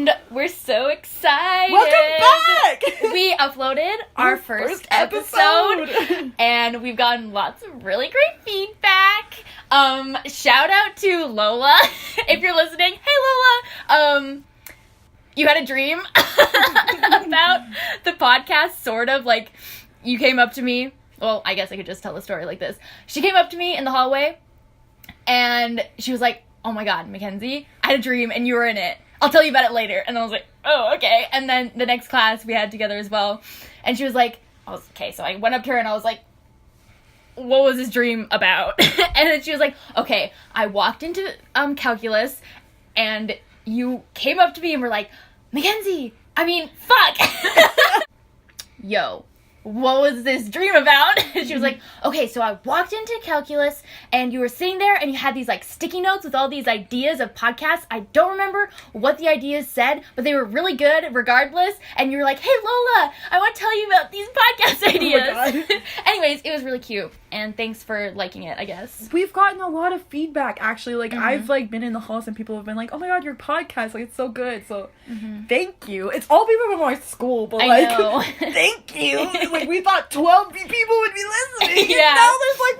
And we're so excited. Welcome back! We uploaded our first episode. And we've gotten lots of really great feedback. Shout out to Lola. If you're listening, hey Lola. You had a dream about the podcast, sort of. Like, you came up to me. Well, I guess I could just tell the story like this. She came up to me in the hallway, and she was like, oh my god, Mackenzie, I had a dream, and you were in it. I'll tell you about it later. And I was like, oh, okay. And then the next class we had together as well. And she was like, okay. So I went up to her, and I was like, what was this dream about? And then she was like, okay, I walked into calculus, and you came up to me and were like, Mackenzie, fuck. Yo, what was this dream about? And she was like, okay, so I walked into calculus, and you were sitting there, and you had these, like, sticky notes with all these ideas of podcasts. I don't remember what the ideas said, but they were really good regardless. And you were like, hey, Lola, I want to tell you about these podcast ideas. Oh my God. Anyways, it was really cute. And thanks for liking it, I guess. We've gotten a lot of feedback, actually. Like, I've, like, been in the halls and people have been like, oh my god, your podcast, like, it's so good. So, thank you. It's all people from our school, but, like, I know. Thank you. Like, we thought 12 people would be listening. Yeah. And now there's, like,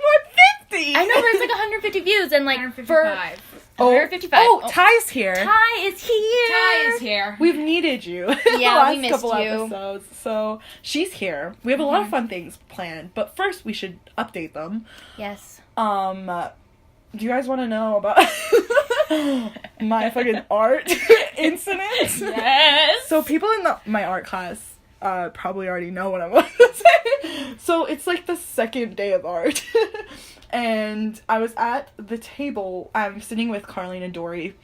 150. I know, there's, like, 150 views. And, like, 155. 155. Oh, Ty's here. Ty is here. Ty is here. We've needed you. Yeah, we missed couple you. Episodes. So she's here. We have a lot of fun things planned, but first we should update them. Yes. Do you guys want to know about my fucking art incident? Yes. So people in my art class probably already know what I'm going to say. So it's like the second day of art. And I was at the table, I'm sitting with Carlene and Dory,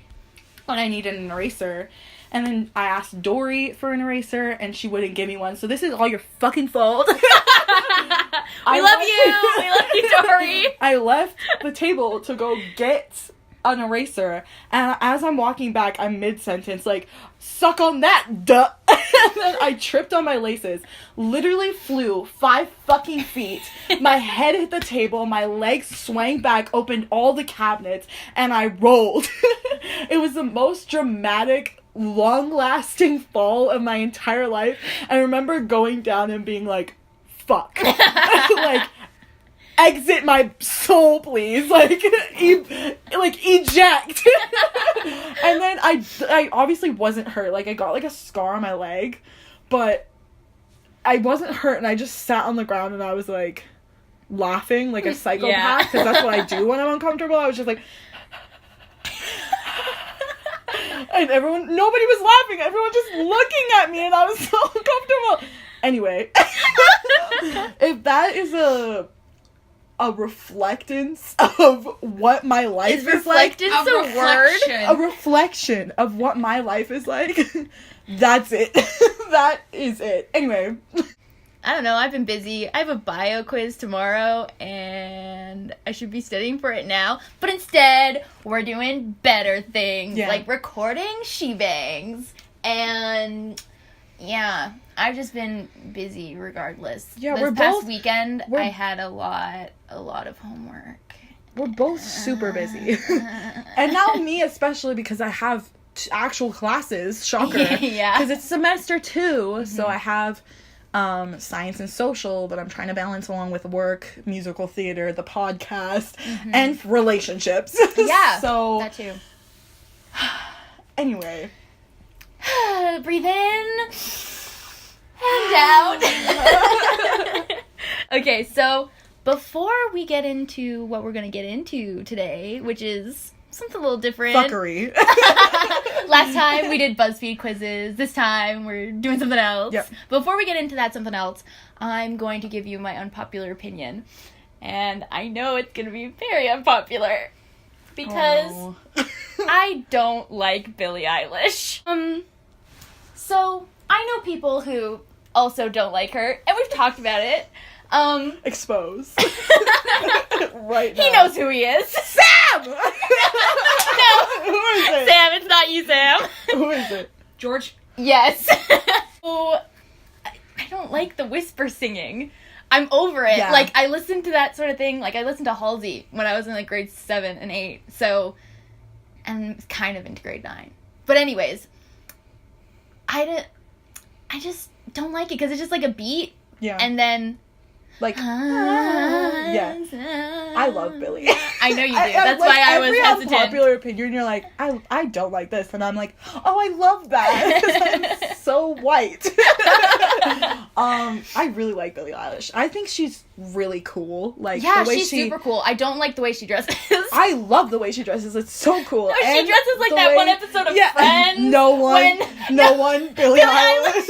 and I needed an eraser. And then I asked Dory for an eraser, and she wouldn't give me one. So this is all your fucking fault. We love you, Dory. I left the table to go get an eraser, and as I'm walking back, I'm mid-sentence, like, suck on that, duh. And then I tripped on my laces, literally flew 5 fucking feet, my head hit the table, my legs swang back, opened all the cabinets, and I rolled. It was the most dramatic, long-lasting fall of my entire life. I remember going down and being like, fuck. Like, exit my soul, please. Like, eject. And then I obviously wasn't hurt. Like, I got, like, a scar on my leg, but I wasn't hurt, and I just sat on the ground, and I was, like, laughing like a psychopath, because that's what I do when I'm uncomfortable. I was just like... And nobody was laughing. Everyone just looking at me, and I was so uncomfortable. Anyway. If that is a reflectance of what my life is like. Is reflectance a word? A reflection of what my life is like. That's it. That is it. Anyway. I don't know, I've been busy. I have a bio quiz tomorrow, and I should be studying for it now. But instead, we're doing better things, like recording SheBangs. And yeah, I've just been busy regardless. Yeah, this past weekend, I had a lot of homework. We're both super busy. And now me especially, because I have actual classes. Shocker. Yeah. Because it's semester 2, so I have science and social that I'm trying to balance along with work, musical theater, the podcast, and relationships. Yeah, so that too. Anyway. Breathe in and out. Okay, so before we get into what we're going to get into today, which is something a little different. Fuckery. Last time we did BuzzFeed quizzes. This time we're doing something else. Yep. Before we get into that something else, I'm going to give you my unpopular opinion. And I know it's going to be very unpopular. Because I don't like Billie Eilish. So I know people who also don't like her, and we've talked about it. Expose. Right now. He knows who he is. Sam! No. Who is it? Sam, it's not you, Sam. Who is it? George? Yes. So, I don't like the whisper singing. I'm over it. Yeah. Like, I listened to that sort of thing. Like, I listened to Halsey when I was in, like, grade 7 and 8. So, and kind of into grade 9. But anyways, I just don't like it because it's just like a beat. Yeah. And then. Like, yeah. I love Billie. I know you do. That's like, why I was hesitant. Every unpopular opinion, you're like, I don't like this. And I'm like, oh, I love that. I'm so white. I really like Billie Eilish. I think she's really cool. Like, yeah, the way she's super cool. I don't like the way she dresses. I love the way she dresses. It's so cool. No, she dresses like that one episode of Friends. No one, Billie Eilish.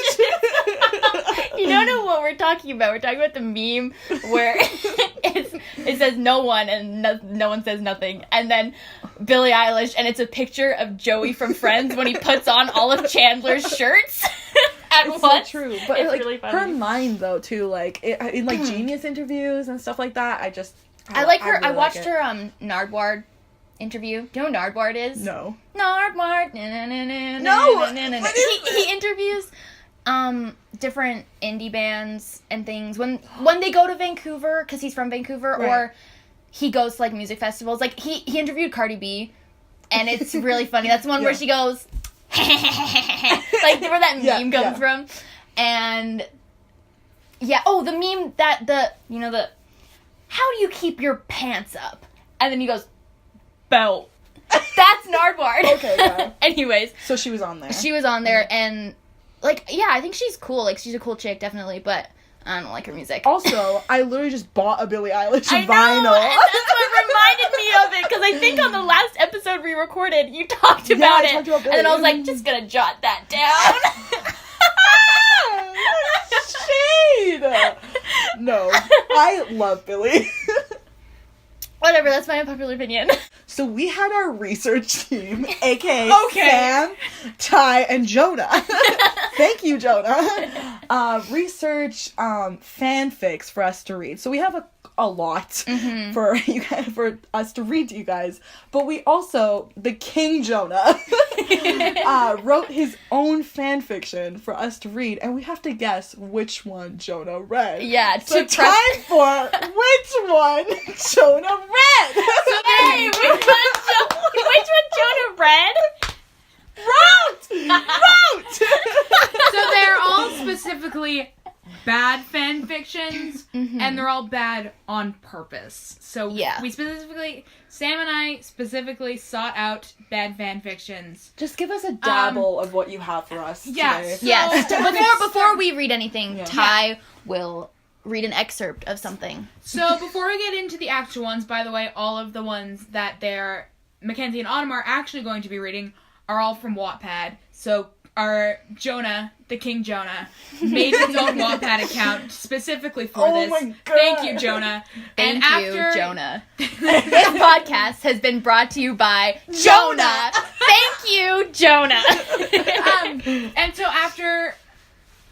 You don't know what we're talking about. We're talking about the meme where it says no one and no one says nothing. And then Billie Eilish, and it's a picture of Joey from Friends when he puts on all of Chandler's shirts at it's once. So true. But it's like, really funny. her mind, though, too, like, in like Genius interviews and stuff like that, I like her. really I watched like her Nardwuar interview. Do you know what Nardwuar is? No. Nardwuar. No! He interviews different indie bands and things when they go to Vancouver, because he's from Vancouver, right. or he goes to like music festivals. Like he interviewed Cardi B, and it's really funny. That's the one where she goes like where that meme comes from. And the meme that the how do you keep your pants up? And then he goes, belt. That's Nardwuar. Okay, yeah. Anyways. So she was on there. She was on there, and like, yeah, I think she's cool. Like, she's a cool chick, definitely, but I don't like her music. Also, I literally just bought a Billie Eilish vinyl. And that's what reminded me of it, because I think on the last episode we recorded, you talked about it. And then I was like, just gonna jot that down. Shade! No, I love Billie. Whatever, that's my unpopular opinion. So we had our research team, aka Sam, Ty, and Jonah. Thank you, Jonah. Research fanfics for us to read. So we have a lot for you guys, for us to read to you guys. But we also, the King Jonah, wrote his own fanfiction for us to read, and we have to guess which one Jonah read. Yeah. So time for which one Jonah read. Hey, which one Jonah read? Wrote! So they're all specifically bad fan fictions, and they're all bad on purpose. So Sam and I specifically sought out bad fan fictions. Just give us a dabble of what you have for us today. So yes. Before we read anything, Ty will read an excerpt of something. So before we get into the actual ones, by the way, all of the ones that Mackenzie and Autumn are actually going to be reading are all from Wattpad. So our Jonah, the King Jonah, made his own Wattpad account specifically for this. My God. Thank you, Jonah. Thank you, Jonah. This podcast has been brought to you by Jonah. Thank you, Jonah. And so after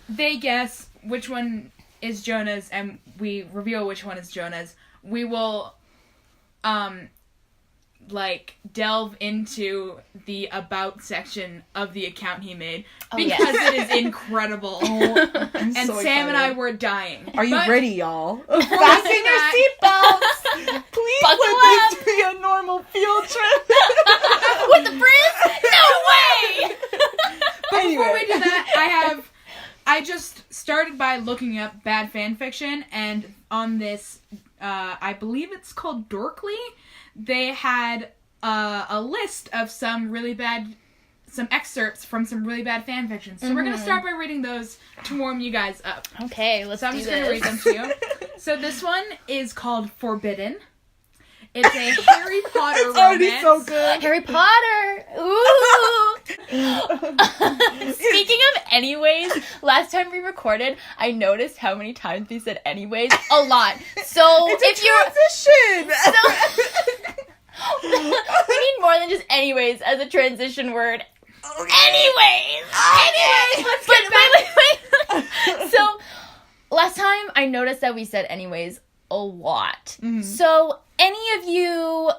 they guess which one is Jonah's and we reveal which one is Jonah's, we will delve into the about section of the account he made because it is incredible. I'm and so Sam excited. and I were dying. Are you ready, y'all? Fasten your seatbelts. Please Buckle let this be a normal field trip. With the frizz? No way! But before we do that, I just started by looking up bad fan fiction, and on this, I believe it's called Dorkly, they had a list of some excerpts from some really bad fan fictions. So we're going to start by reading those to warm you guys up. Okay, let's So I'm do just this. going to read them to you. So this one is called Forbidden. It's a Harry Potter It's already romance. so good. Harry Potter! Ooh! Speaking of anyways, last time we recorded, I noticed how many times we said anyways. A lot. So It's if a transition. we need more than just anyways as a transition word. Anyways! Let's get wait. So, last time I noticed that we said anyways a lot. So, any of you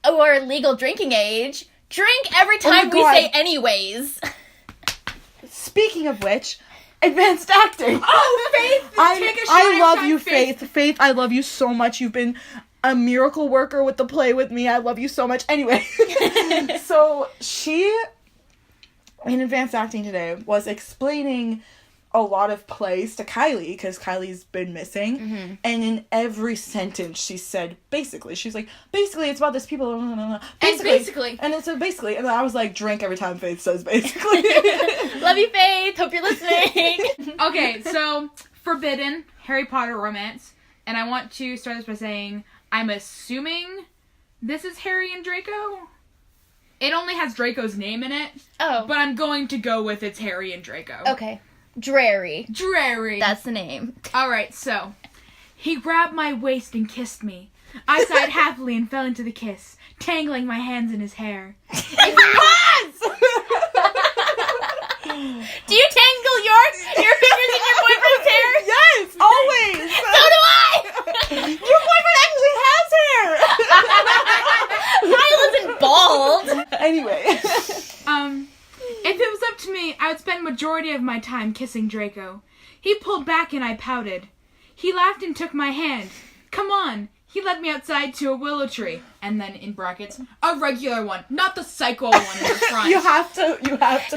who are legal drinking age, drink every time we say anyways. Speaking of which, advanced acting. Oh, Faith! Take a shot I every love time, you, Faith. Faith, I love you so much. You've been a miracle worker with the play with me. I love you so much. Anyway, so she in advanced acting today was explaining a lot of plays to Kylie, because Kylie's been missing. Mm-hmm. And in every sentence she said, basically. She's like, basically, it's about this people. Basically. And it's a basically. And I was like, drink every time Faith says basically. Love you, Faith. Hope you're listening. Okay, so Forbidden, Harry Potter romance. And I want to start this by saying, I'm assuming this is Harry and Draco. It only has Draco's name in it. Oh. But I'm going to go with it's Harry and Draco. Okay. Drary. That's the name. Alright, so. He grabbed my waist and kissed me. I sighed happily and fell into the kiss, tangling my hands in his hair. Yes! Do you tangle your fingers in your boyfriend's hair? Yes, always! So do I! Your boyfriend actually has hair! Mine wasn't bald. Anyway. If it was up to me, I would spend majority of my time kissing Draco. He pulled back and I pouted. He laughed and took my hand. Come on. He led me outside to a willow tree. And then, in brackets, a regular one. Not the psycho one in the front. You have to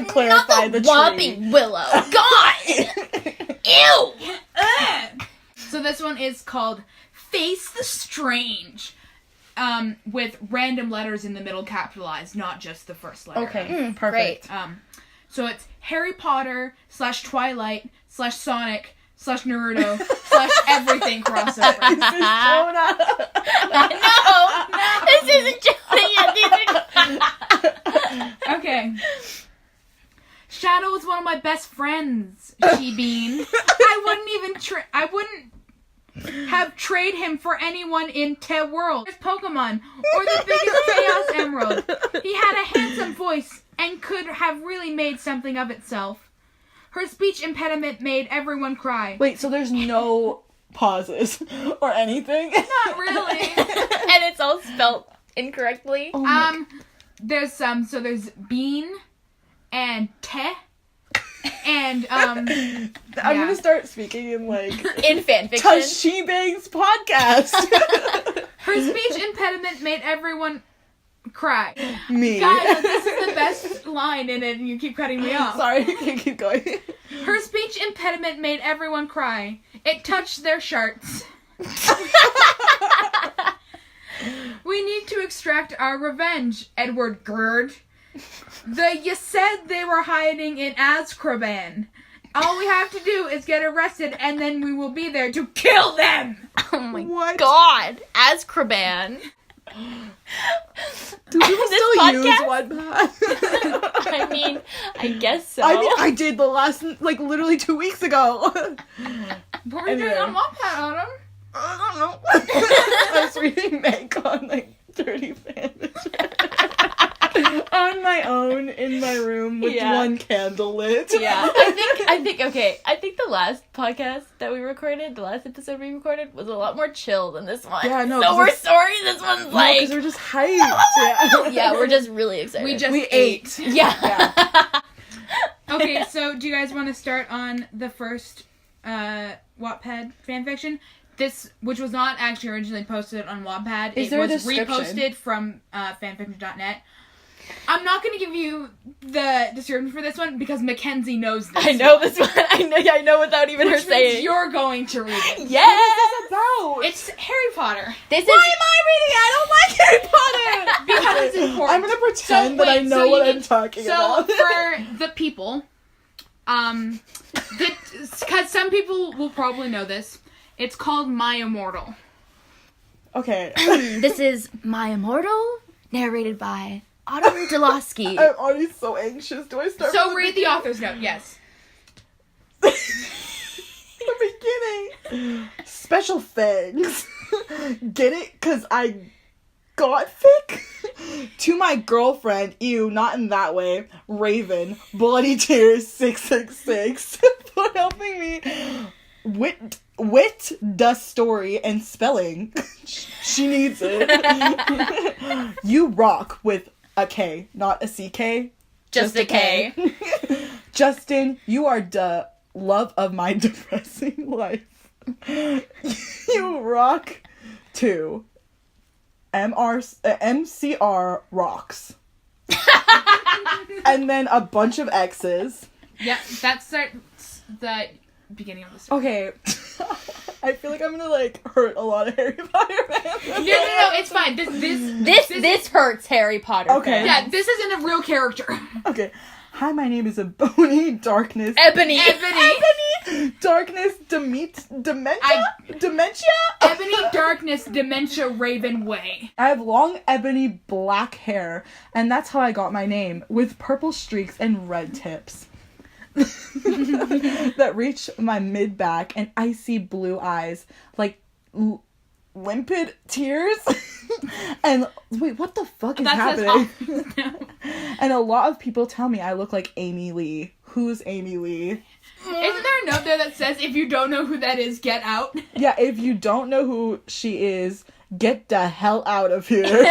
clarify Not the tree. whopping willow. God! Ew! So this one is called Face the Strange. With random letters in the middle capitalized, not just the first letter. Okay, perfect. Great. So it's Harry Potter /Twilight /Sonic /Naruto /everything crossover. This is Jonah. No! This isn't Jonah yet. Okay. Shadow is one of my best friends, SheBean. I wouldn't have trade him for anyone in Te World. There's Pokemon, or the biggest Chaos Emerald. He had a handsome voice and could have really made something of itself. Her speech impediment made everyone cry. Wait, so there's no pauses or anything? Not really. And it's all spelled incorrectly. Oh There's there's Bean and Te and I'm gonna start speaking in In fanfiction. Cause SheBangs Podcast. her speech impediment made everyone cry. Me. Guys, this is the best line in it and you keep cutting me off. Sorry, you can keep going. Her speech impediment made everyone cry. It touched their sharts. We need to extract our revenge, Edward Gerd. You said they were hiding in Azkaban. All we have to do is get arrested and then we will be there to kill them! Oh my God. God. Azkaban. Do people still use podcast? Wattpad? I mean, I guess so. I did the last, literally 2 weeks ago. What were you doing on Wattpad, Autumn? I don't know. I was reading Meg on, Dirty Fanfiction. On my own, in my room, with one candle lit. Yeah, I think the last podcast that we recorded, the last episode we recorded, was a lot more chill than this one. Yeah, no. So we're sorry this one's because we're just hyped. Yeah, we're just really excited. We ate. Yeah. Okay, so do you guys want to start on the first Wattpad fanfiction? This, which was not actually originally posted on Wattpad, Is it there a was description? reposted from fanfiction.net. I'm not going to give you the description for this one because Mackenzie knows this. I know this one. I know without even her Which means saying. you're going to read it. Yes. What is this about? It's Harry Potter. Why am I reading it? I don't like Harry Potter! Because it's important. I'm gonna pretend that I know what I'm talking about. So, for the people, because some people will probably know this, it's called My Immortal. Okay. This is My Immortal, narrated by Autumn Dulosky. I'm already so anxious. Do I start So from read the author's note, yes. the beginning? Special thanks. Get it? Because I got thick? To my girlfriend, ew, not in that way, Raven, Bloody Tears 666, for helping me wit the story and spelling. She needs it. You rock with a K, not a CK. Just a K. Justin, you are the love of my depressing life. You rock too. MCR rocks. and then a bunch of X's. Yeah, that's the beginning of the story. Okay. I feel like I'm gonna, like, hurt a lot of Harry Potter fans. No, it's fine. This hurts Harry Potter. Okay. fans. Yeah, this isn't a real character. Okay. Hi, my name is Ebony Darkness. Ebony. Darkness Dementia? Ebony Darkness Dementia Raven Way. I have long ebony black hair, and that's how I got my name, with purple streaks and red tips that reach my mid-back and icy blue eyes, like limpid tears. And wait, what the fuck is happening? And a lot of people tell me I look like Amy Lee. Who's Amy Lee? Isn't there a note there that says, if you don't know who that is, get out? Yeah, if you don't know who she is, get the hell out of here.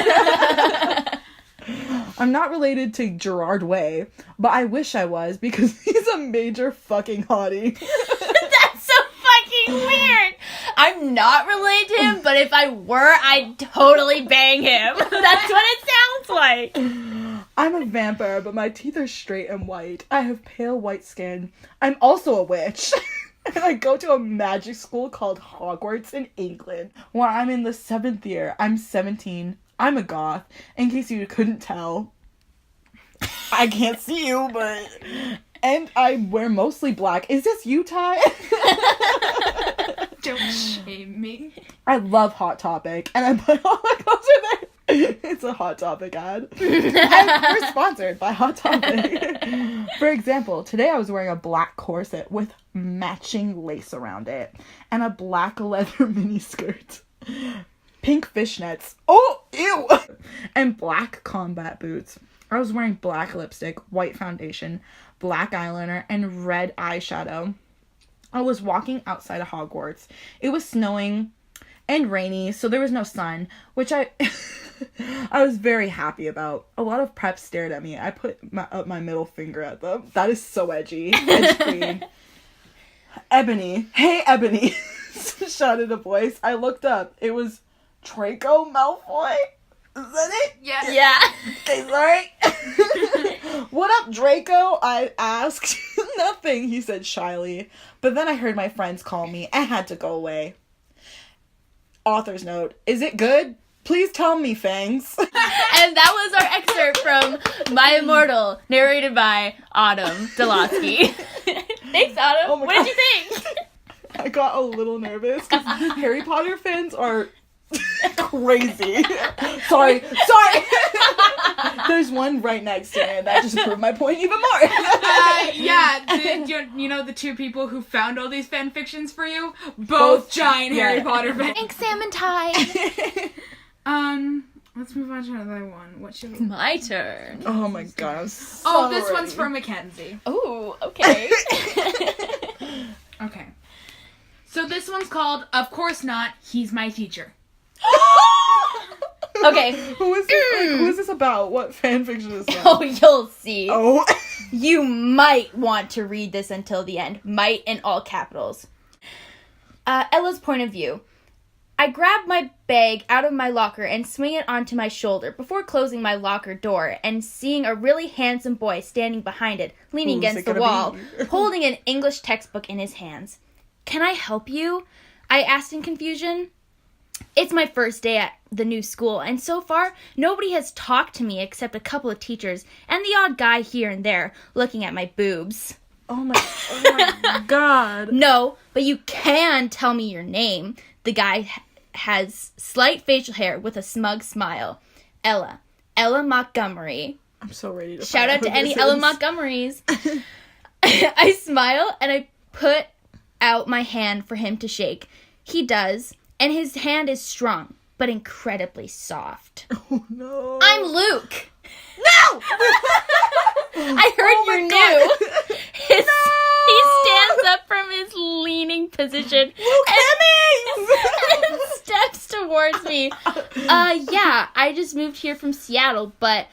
I'm not related to Gerard Way, but I wish I was, because he's a major fucking hottie. That's so fucking weird. I'm not related to him, but if I were, I'd totally bang him. That's what it sounds like. I'm a vampire, but my teeth are straight and white. I have pale white skin. I'm also a witch. And I go to a magic school called Hogwarts in England, where I'm in the 7th year. I'm 17. I'm a goth, in case you couldn't tell. I can't see you, but... And I wear mostly black. Is this you, Ty? Don't shame me. I love Hot Topic, and I put all my clothes in there. It's a Hot Topic ad. And we're sponsored by Hot Topic. For example, today I was wearing a black corset with matching lace around it, and a black leather mini skirt. Pink fishnets. Oh, ew! And black combat boots. I was wearing black lipstick, white foundation, black eyeliner, and red eyeshadow. I was walking outside of Hogwarts. It was snowing and rainy, so there was no sun, which I was very happy about. A lot of preps stared at me. I put up my middle finger at them. That is so edgy. Edge queen. Ebony. Hey, Ebony, shouted a voice. I looked up. It was Draco Malfoy. Is that it? Yeah. Okay, sorry. What up, Draco? I asked. Nothing, he said shyly. But then I heard my friends call me. I had to go away. Author's note. Is it good? Please tell me, Fangs. And that was our excerpt from My Immortal, narrated by Autumn Delatsky. Thanks, Autumn. Oh my what God. did you think? I got a little nervous because Harry Potter fans are crazy. Sorry. There's one right next to me, and that just proved my point even more. You know the two people who found all these fan fictions for you? Both giant Harry Potter fans. Thanks, Sam and Ty. Let's move on to another one. What should we... My turn. Oh my God, I'm so this ready. one's for Mackenzie. Oh, okay. Okay. So this one's called, Of Course Not, He's My Teacher. Okay. Who is this about? What fanfiction is that? Oh, you'll see. Oh. You might want to read this until the end. Might in all capitals. Ella's point of view. I grab my bag out of my locker and swing it onto my shoulder before closing my locker door and seeing a really handsome boy standing behind it, leaning against the wall, holding an English textbook in his hands. Can I help you? I asked in confusion. It's my first day at the new school, and so far, nobody has talked to me except a couple of teachers and the odd guy here and there looking at my boobs. Oh my God. No, but you can tell me your name. The guy has slight facial hair with a smug smile. Ella Montgomery. I'm so ready to Shout out to any Ella Montgomerys. I smile and I put out my hand for him to shake. He does, and his hand is strong, but incredibly soft. Oh no. I'm Luke. No! I heard you knew. He stands up from his leaning position and steps towards me. Yeah, I just moved here from Seattle, but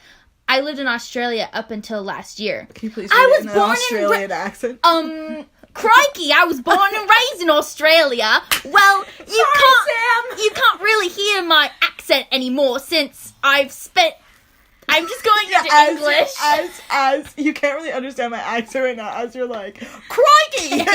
I lived in Australia up until last year. Can you please read it in an Australian accent? Crikey, I was born and raised in Australia. Well, you can't really hear my accent anymore since I've spent I'm just going into English. As you can't really understand my accent right now, as you're like, crikey!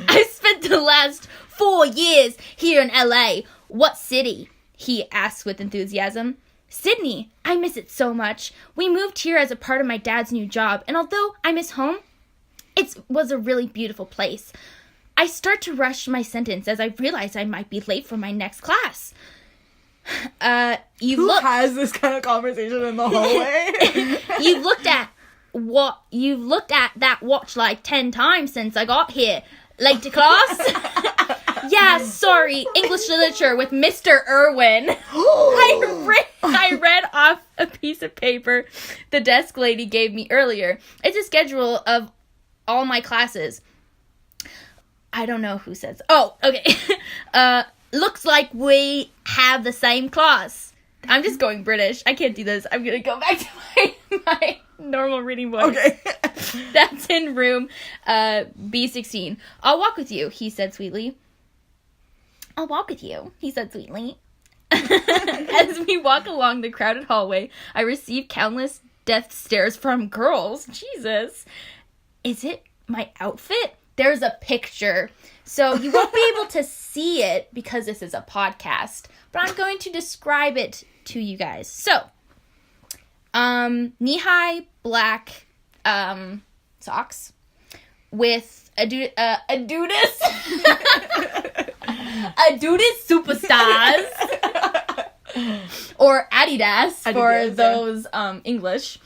I spent the last 4 years here in LA. What city? He asked with enthusiasm. Sydney. I miss it so much. We moved here as a part of my dad's new job, and although I miss home, it was a really beautiful place. I start to rush my sentence as I realize I might be late for my next class. Who has this kind of conversation in the hallway? You've looked at that watch like 10 times since I got here. Late to class? Yeah, sorry. English literature with Mr. Irwin. I read off a piece of paper the desk lady gave me earlier. It's a schedule of all my classes. I don't know who says. Oh, okay. Looks like we have the same class. I'm just going British. I can't do this. I'm going to go back to my normal reading voice. Okay. That's in room B16. I'll walk with you, he said sweetly. I'll walk with you, he said sweetly. As we walk along the crowded hallway, I receive countless death stares from girls. Jesus. Is it my outfit? There's a picture. So you won't be able to see it because this is a podcast, but I'm going to describe it to you guys. So, knee-high black socks with Adidas Superstars or Adidas for those English.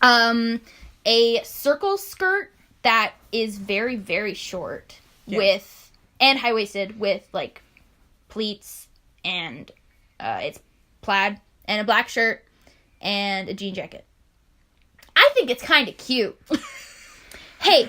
A circle skirt that is very, very short and high-waisted with like pleats, and it's plaid, and a black shirt and a jean jacket. I think it's kind of cute. Hey,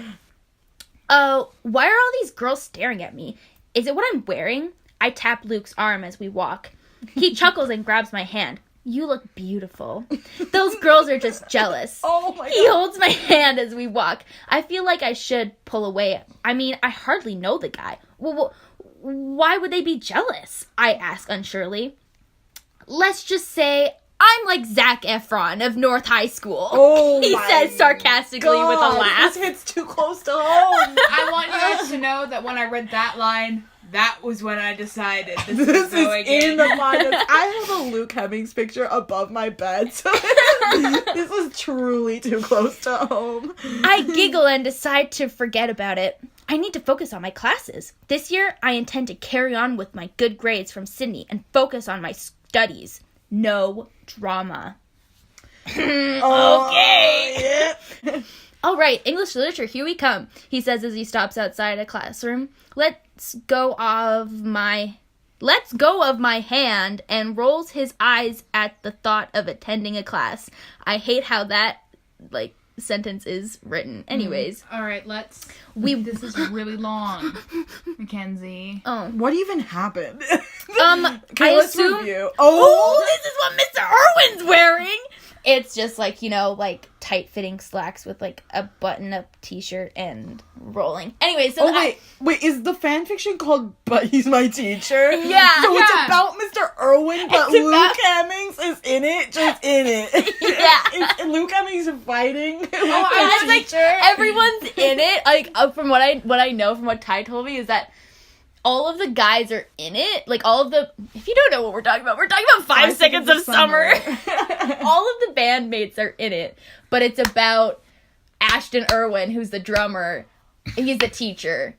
why are all these girls staring at me? Is it what I'm wearing? I tap Luke's arm as we walk. He chuckles and grabs my hand. You look beautiful. Those girls are just jealous. Oh my God. He holds my hand as we walk. I feel like I should pull away. I mean, I hardly know the guy. Well, why would they be jealous? I ask unsurely. Let's just say I'm like Zac Efron of North High School. Oh, he says sarcastically with a laugh. This hits too close to home. I want you guys to know that when I read that line, that was when I decided this is in the podcast. I have a Luke Hemmings picture above my bed, so this is truly too close to home. I giggle and decide to forget about it. I need to focus on my classes. This year, I intend to carry on with my good grades from Sydney and focus on my studies. No drama. Okay. Yeah. All right, English literature, here we come, he says as he stops outside a classroom. Let's go of my hand, and rolls his eyes at the thought of attending a class. I hate how that, sentence is written. Anyways. All right, this is really long, Mackenzie. Oh. What even happened? I assume... Review. Oh, this is what Mr. Irwin's wearing! It's just tight-fitting slacks with a button-up t-shirt and rolling. Anyway, so wait, is the fanfiction called "But He's My Teacher"? Yeah. So it's about Mr. Irwin, but Luke Hemmings is in it, just in it. Yeah. Is Luke Hemmings fighting? Everyone's in it. From what I know from what Ty told me is that all of the guys are in it. If you don't know what we're talking about 5 Seconds of Summer. All of the bandmates are in it, but it's about Ashton Irwin, who's the drummer. He's the teacher.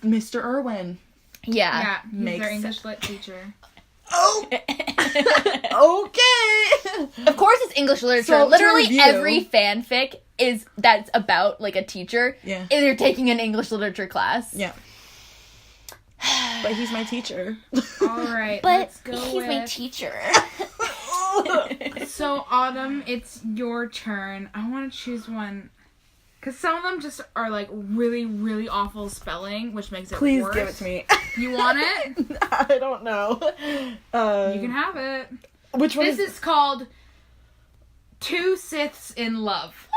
Mr. Irwin. Yeah, he's their English lit teacher. Oh. Okay. Of course it's English literature. So, literally every fanfic that's about a teacher. Yeah. And they're taking an English literature class. Yeah. But he's my teacher. All right, but let's go he's my teacher. So, Autumn, it's your turn. I want to choose one. Because some of them just are, really, really awful spelling, which makes it worse. Please give it to me. You want it? I don't know. You can have it. Which one This is called Two Siths in Love.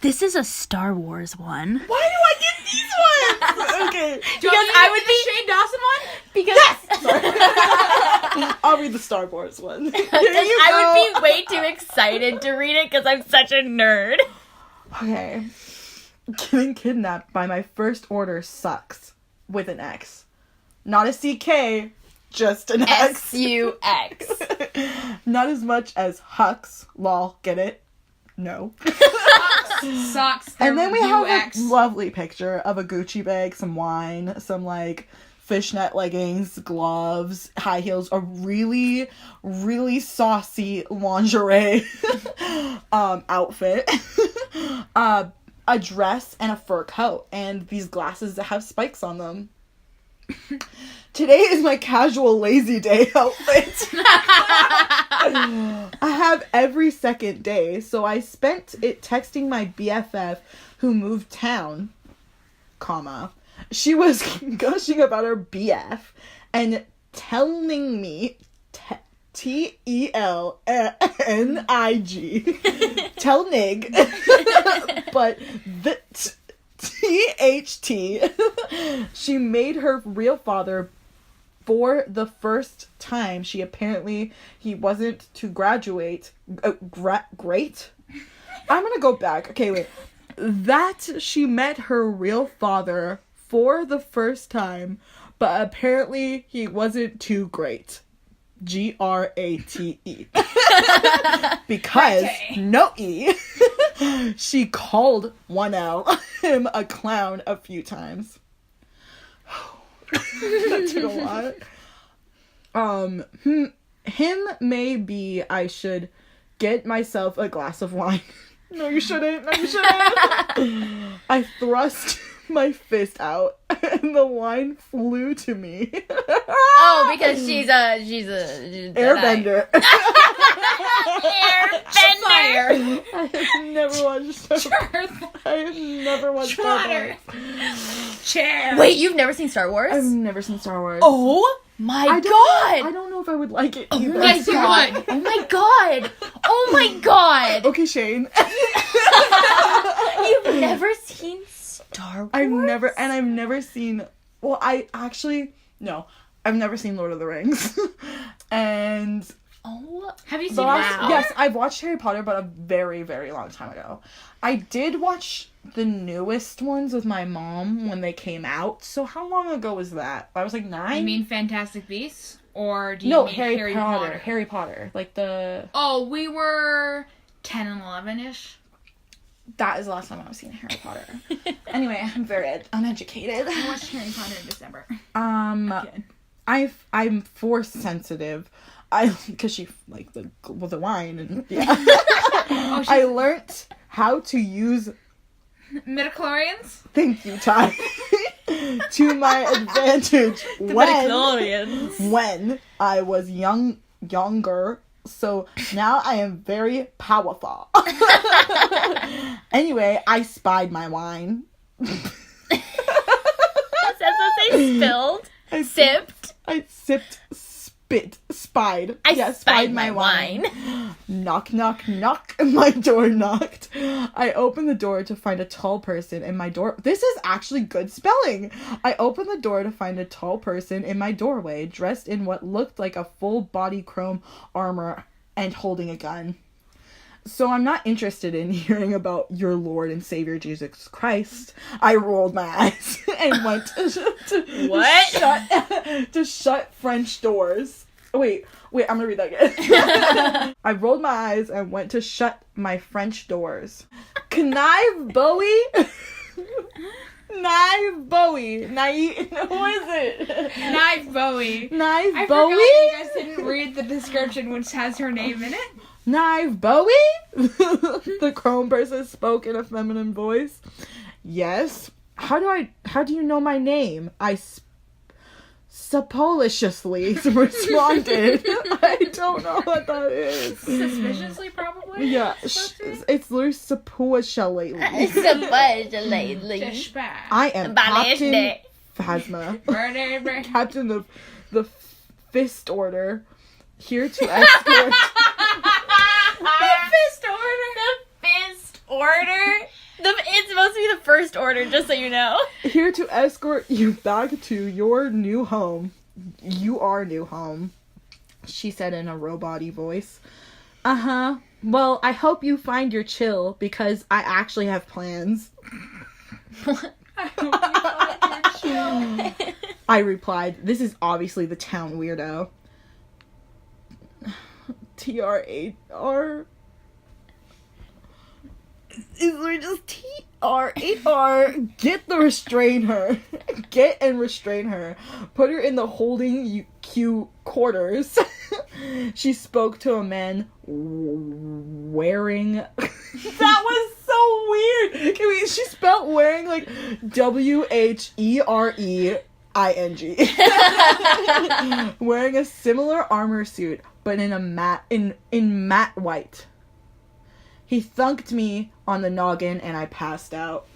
This is a Star Wars one. Why do I get these ones? Okay. Because I would be Shane Dawson one? Because I'll read the Star Wars one. Here you I go. would be way too excited to read it because I'm such a nerd. Okay. Getting kidnapped by my first order sucks. With an X. Not a CK, just an X. SUX. Not as much as Hux. Lol, get it? No. Socks. And then we have UX. a lovely picture of a Gucci bag, some wine, some like fishnet leggings, gloves, high heels, a really, really saucy lingerie outfit, a dress, and a fur coat, and these glasses that have spikes on them. Today is my casual lazy day outfit. I have every second day, so I spent it texting my BFF who moved town, comma. She was gushing about her BF and telling me TELNIG telnig but the THT she made her real father for the first time. He wasn't to graduate great. I'm gonna go back. Okay, wait. That she met her real father for the first time, but apparently he wasn't too great. GRATE. Because no E. She called him a clown a few times. That took a lot. Him maybe I should get myself a glass of wine. No, you shouldn't. No, you shouldn't. I thrust my fist out and the wine flew to me. Oh, because she's a airbender. Airbender. I have never watched Star Wars. I have never watched Star Wars. Chair. Wait, you've never seen Star Wars? I've never seen Star Wars. Oh my god! I don't know if I would like it either. Yes, you would. Oh my god! Oh my god! Okay, Shane. You've never seen Star Wars? I've never seen. Well, I've never seen Lord of the Rings. And Have you seen the last, that? yes, I've watched Harry Potter, but a very, very long time ago. I did watch the newest ones with my mom when they came out. So how long ago was that? I was like 9. You mean Fantastic Beasts? Or do you mean Harry Potter? Harry Potter. Like the... Oh, we were 10 and 11-ish. That is the last time I was seeing Harry Potter. Anyway, I'm very uneducated. I watched Harry Potter in December. I'm force sensitive. Because she like the wine and yeah. I learnt how to use midichlorians. Thank you, Ty. To my advantage when I was younger. So now I am very powerful. Anyway, I spied my wine. That's what they spilled. I spied. I spied my wine. Knock, knock, knock. My door knocked. I opened the door to find a tall person in my door. This is actually good spelling. I opened the door to find a tall person in my doorway, dressed in what looked like a full body chrome armor and holding a gun. So I'm not interested in hearing about your Lord and Savior Jesus Christ. I rolled my eyes and went to shut French doors. Wait, I'm gonna read that again. I rolled my eyes and went to shut my French doors. Knife Bowie? Knife Bowie. Who is it? Knife Bowie. Knife I Bowie? forgot you guys didn't read the description, which has her name in it. Knife Bowie? The chrome person spoke in a feminine voice. Yes. How do you know my name? I suppositiously responded. I don't know what that is. Suspiciously, probably? Yeah. It's Louis supposedly. I am Captain Phasma. Captain of the Fist Order. Here to escort... The Fist Order? It's supposed to be the first order, just so you know. Here to escort you back to your new home. You are new home, she said in a robot-y voice. Uh-huh. Well, I hope you find your chill, because I actually have plans. I hope you find your chill. I replied, this is obviously the town weirdo. TR8R. Is there just TR8R? Get and restrain her. Put her in the holding Q quarters. She spoke to a man wearing... That was so weird. She spelled wearing like WHEREING. Wearing a similar armor suit, but in matte white. He thunked me on the noggin and I passed out.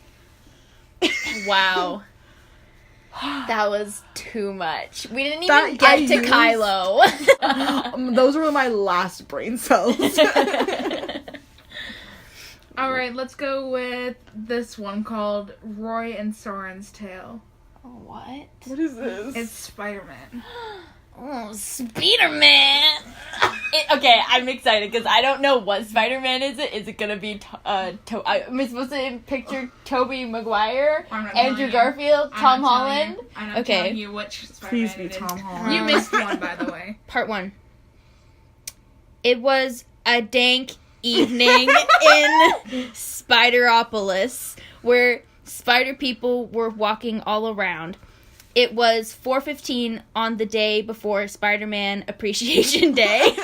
Wow. That was too much. We didn't even get to Kylo. Those were my last brain cells. Alright, let's go with this one called Roy and Soren's Tale. What? What is this? It's Spider-Man. Oh, Spider-Man! Okay, I'm excited because I don't know what Spider-Man is. Is it gonna be? Am I supposed to picture Tobey Maguire, Andrew Garfield, Tom Holland? I'm not telling you which Spider-Man Please be it is. Tom Holland. You missed one, by the way. Part 1. It was a dank evening in Spideropolis where spider people were walking all around. It was 4:15 on the day before Spider-Man Appreciation Day.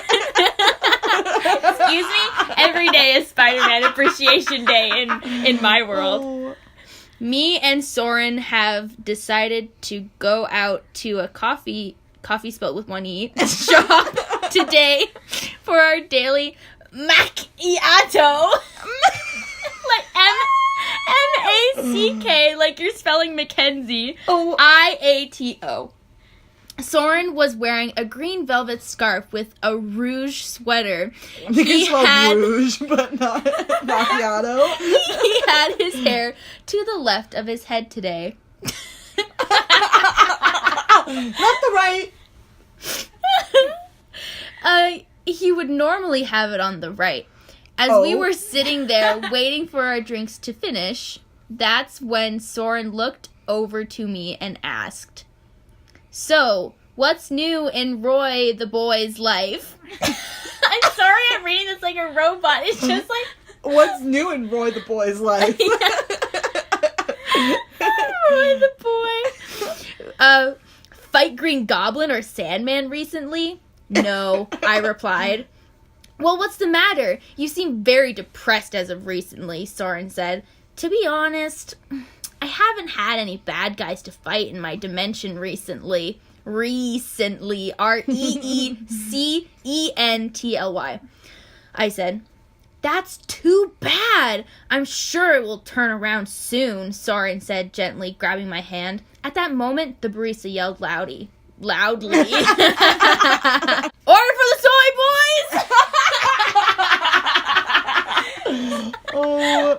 Excuse me? Every day is Spider-Man Appreciation Day in my world. Oh. Me and Soren have decided to go out to a coffee spelled with one E, shop today for our daily macchiato. Like M-A-C-K, like you're spelling Mackenzie. Oh. I-A-T-O. Soren was wearing a green velvet scarf with a rouge sweater. I think it's called rouge, but not macchiato. He had his hair to the left of his head today. Not the right. He would normally have it on the right. As we were sitting there waiting for our drinks to finish, that's when Soren looked over to me and asked, "So, what's new in Roy the boy's life?" I'm sorry I'm reading this like a robot. It's just like... What's new in Roy the boy's life? Roy the boy. Fight Green Goblin or Sandman recently? No, I replied. Well, what's the matter? You seem very depressed as of recently, Soren said. To be honest, I haven't had any bad guys to fight in my dimension recently. Recently. REECENTLY. I said, that's too bad. I'm sure it will turn around soon, Soren said, gently grabbing my hand. At that moment, the barista yelled loudly. Order for the soy boys! Oh.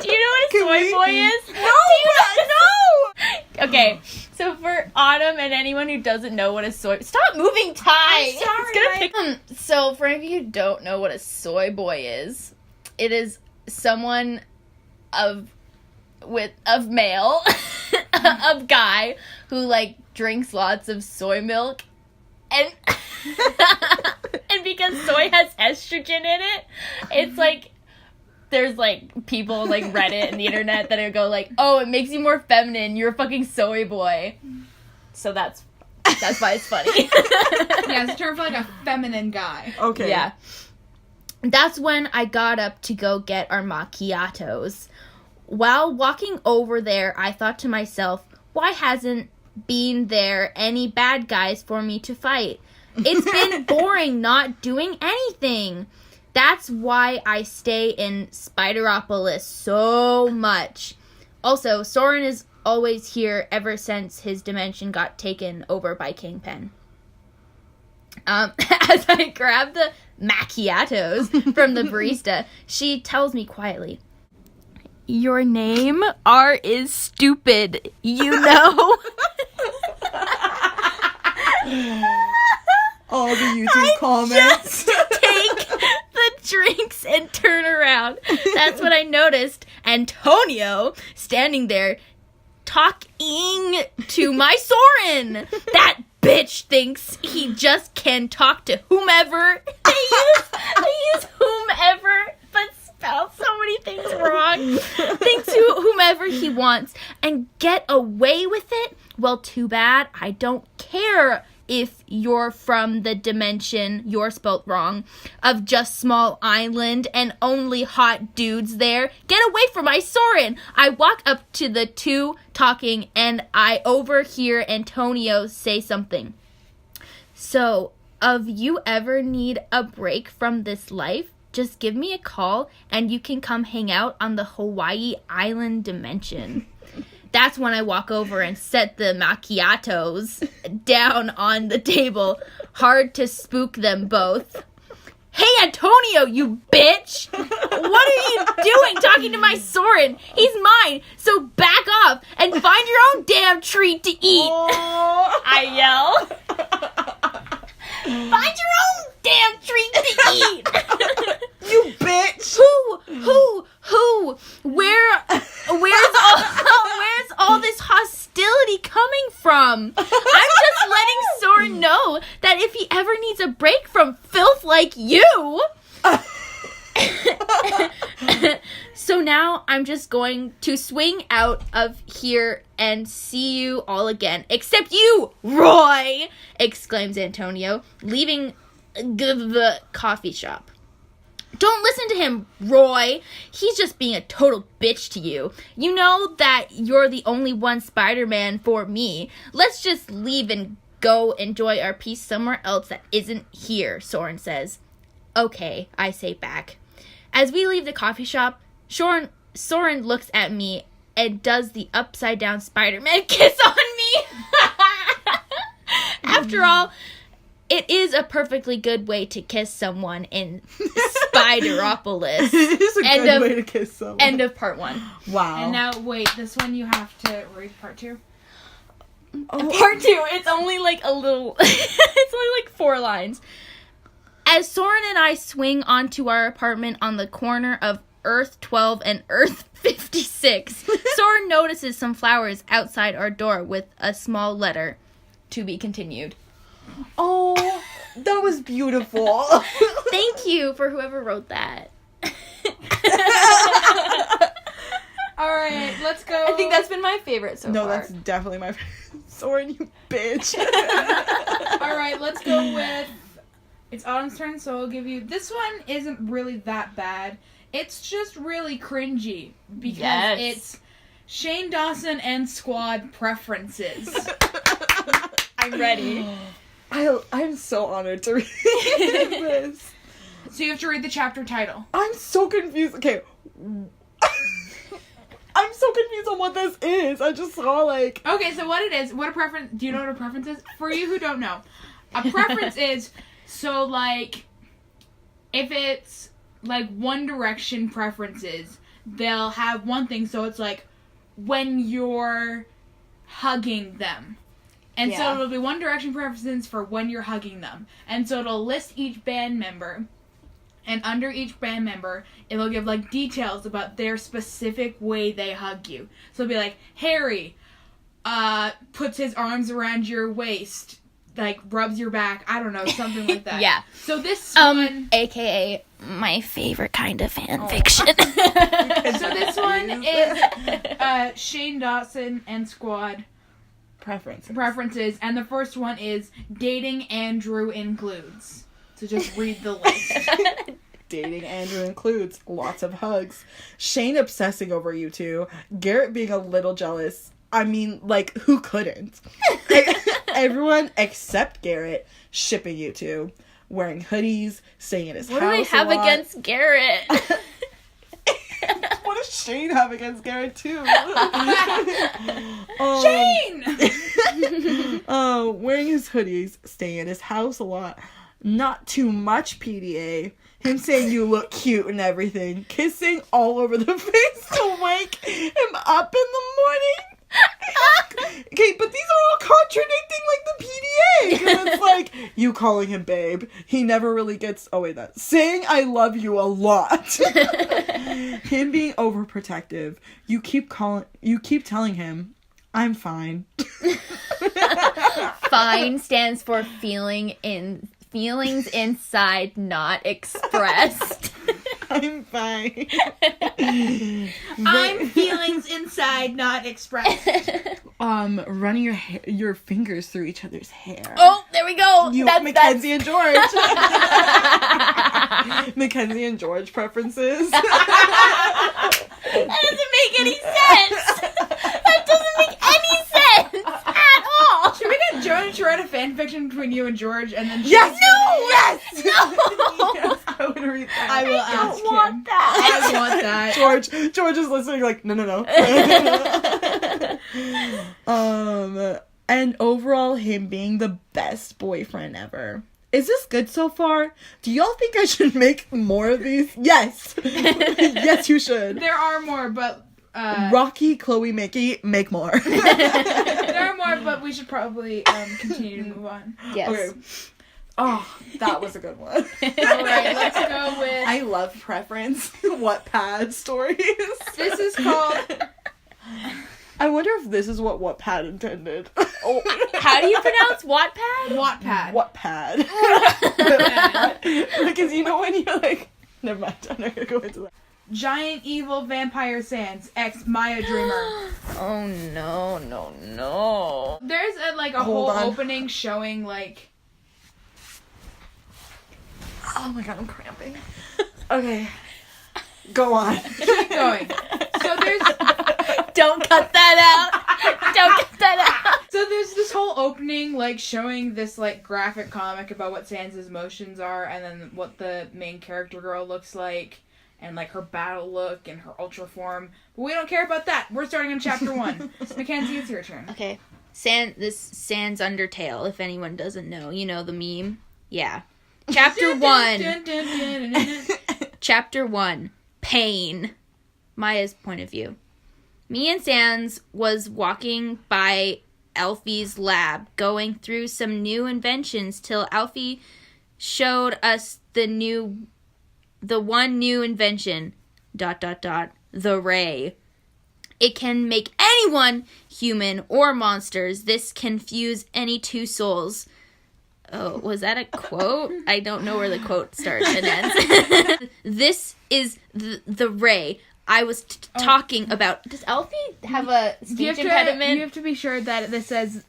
Do you know what a soy boy is? No! Okay, so for Autumn and anyone who doesn't know what a soy... Stop moving time! I'm sorry, So for any of you who don't know what a soy boy is, it is someone of male, of guy, who, like, drinks lots of soy milk, and and because soy has estrogen in it, it's, like, there's, like, people, like, Reddit and the internet that go, like, oh, it makes you more feminine, you're a fucking soy boy. So that's why it's funny. Yeah, it's a term for, like, a feminine guy. Okay. Yeah. That's when I got up to go get our macchiatos. While walking over there, I thought to myself, why hasn't been there any bad guys for me to fight? It's been boring not doing anything. That's why I stay in Spideropolis so much. Also, Soren is always here ever since his dimension got taken over by Kingpin. As I grabbed macchiatos from the barista, she tells me quietly, "Your name, R, is stupid, you know?" All the YouTube comments. Just take the drinks and turn around. That's what I noticed. Antonio standing there talking to my Soren. That bitch thinks he just can talk to whomever. They use whomever, but spell so many things wrong. Thinks to whomever he wants and get away with it. Well, too bad. I don't care if you're from the dimension, you're spelt wrong, of just small island and only hot dudes there. Get away from my Soren. I walk up to the two talking and I overhear Antonio say something. So, if you ever need a break from this life, just give me a call and you can come hang out on the Hawaii island dimension. That's when I walk over and set the macchiatos down on the table. Hard to spook them both. Hey, Antonio, you bitch! What are you doing talking to my Soren? He's mine, so back off and find your own damn treat to eat. I yell. Find your own damn treat to eat. You bitch! Who? Where's all this hostility coming from? I'm just letting Soren know that if he ever needs a break from filth like you. So now I'm just going to swing out of here and see you all again. Except you, Roy! Exclaims Antonio, leaving the coffee shop. Don't listen to him, Roy. He's just being a total bitch to you. You know that you're the only one Spider-Man for me. Let's just leave and go enjoy our peace somewhere else that isn't here, Soren says. Okay, I say back. As we leave the coffee shop, Soren looks at me and does the upside-down Spider-Man kiss on me. After all, it is a perfectly good way to kiss someone in Spideropolis. It is a good way to kiss someone. End of part 1. Wow. And now, wait, this one you have to read part 2? Part 2, it's only like a little, it's only like 4 lines. As Soren and I swing onto our apartment on the corner of Earth 12 and Earth 56, Soren notices some flowers outside our door with a small letter, "To be continued." Oh, that was beautiful. Thank you for whoever wrote that. All right, let's go. I think that's been my favorite so far. No, that's definitely my favorite. Soren, you bitch. All right, let's go with... It's Autumn's turn, so I'll give you... This one isn't really that bad. It's just really cringy. Because it's Shane Dawson and Squad preferences. I'm ready. I'm so honored to read this. So you have to read the chapter title. I'm so confused. Okay. I'm so confused on what this is. I just saw, like... Okay, so what it is, what a preference... Do you know what a preference is? For you who don't know, a preference is... So, like, if it's, like, One Direction preferences, they'll have one thing. So it's, like, when you're hugging them. And so it'll be One Direction preferences for when you're hugging them. And so it'll list each band member. And under each band member, it'll give, like, details about their specific way they hug you. So it'll be like, Harry puts his arms around your waist. Like, rubs your back. I don't know, something like that. Yeah. So this one... AKA my favorite kind of fan fiction. So this one is Shane Dawson and Squad preferences. And the first one is Dating Andrew includes. So just read the list. Dating Andrew includes lots of hugs. Shane obsessing over you two. Garrett being a little jealous. I mean, like, who couldn't? Everyone except Garrett shipping you two. Wearing hoodies, staying in his house. What do they have against Garrett? What does Shane have against Garrett, too? Shane! Wearing his hoodies, staying in his house a lot. not too much PDA. Him saying you look cute and everything. Kissing all over the face to wake him up in the morning. Okay, but these are all contradicting, like, the PDA. Because it's like, you calling him babe. He never really gets, saying I love you a lot. Him being overprotective. You keep telling him, I'm fine. Fine stands for feelings inside not expressed. I'm fine. I'm feelings inside not expressed. Running your fingers through each other's hair. Oh, there we go. Mackenzie and George. Mackenzie and George preferences. That doesn't make any sense. That doesn't make any sense at all. Should we get George to write a fanfiction between you and George and then... Yes! Yes! No! Yes, I would read that. I will I ask don't want him. that. I want that. George is listening like, no. And overall, him being the best boyfriend ever. Is this good so far? Do y'all think I should make more of these? Yes. Yes, you should. There are more, but... Rocky, Chloe, Mickey, make more. there are more, but we should probably continue to move on. Yes. Okay. Oh, that was a good one. Alright, let's go with... I love preference. Wattpad stories. This is called... I wonder if this is what Wattpad intended. Oh, how do you pronounce Wattpad? Wattpad. Wattpad. Because you know when you're like... Never mind, I'm not gonna go into that. Giant Evil Vampire Sans X Maya Dreamer. Oh, no. There's a Hold whole on. opening showing like... Oh my god, I'm cramping. Okay. Go on. Keep going. So there's... Don't cut that out. Don't cut that out. So there's this whole opening, like, showing this, like, graphic comic about what Sans' emotions are, and then what the main character girl looks like, and, like, her battle look, and her ultra form. But we don't care about that. We're starting on chapter 1. Mackenzie, it's your turn. Okay. Sans Undertale, if anyone doesn't know. You know the meme? Yeah. Chapter 1. Chapter 1. Pain. Maya's point of view. Me and Sans was walking by Alfie's lab, going through some new inventions till Alfie showed us the one new invention, ... the ray. It can make anyone human or monsters. This can fuse any two souls. Oh, was that a quote? I don't know where the quote starts and ends. This is the ray I was talking about. Does Alfie have a speech impediment? You have to be sure that it says